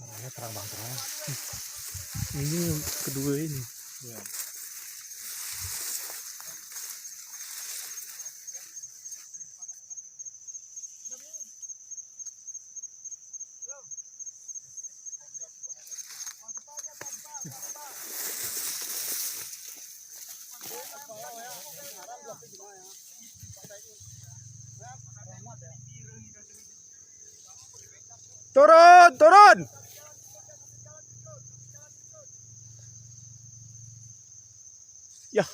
Orangnya terang banget terang. Ini yang kedua ini. Ya. Turun, turun. Ya.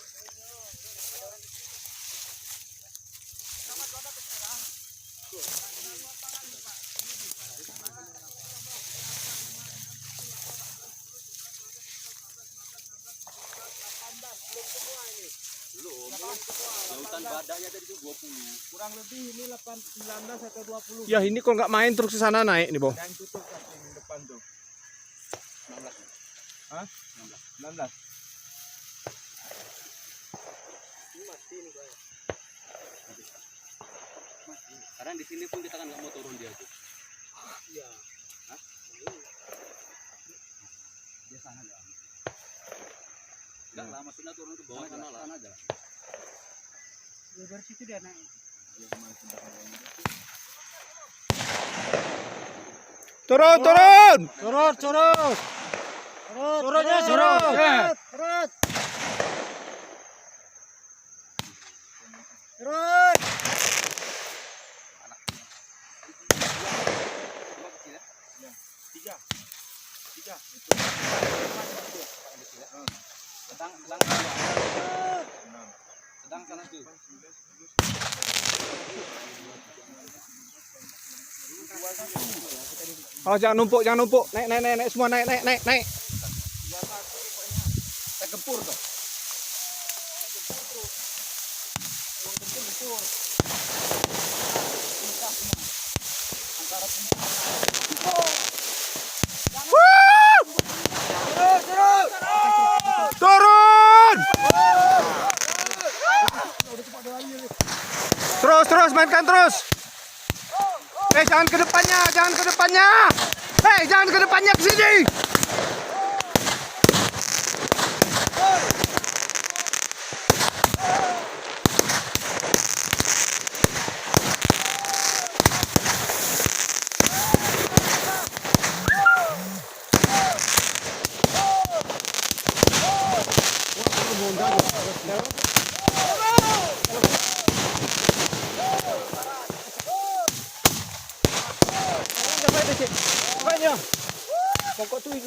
Lautan badaknya tadi itu 20. Kurang lebih ini 19 atau 20. Ya ini kalau nggak main terus ke sana naik nih, Bang. Yang tutup kasih di depan tuh. 16. Hah? 19. Ini mati nih kayak. Karena di sini pun kita kan nggak mau turun dia tuh. Iya. Hah? Dia sana ya. Enggak lah, maksudnya turun ke bawah sana lah. Sana aja. Ya dari situ dia naik. Turun, turun. Surut, surut. Surutnya surut. Surut. Surut. Tiga. Sedang sana tuh. Oh, jangan numpuk, jangan numpuk. Naik, naik, naik, naik semua, naik, naik, naik, naik. Kita gempur tuh. Turun. Terus, terus, mainkan terus. Jangan ke depannya, jangan ke depannya. Jangan ke depannya, ke sini. Pokok tuh itu.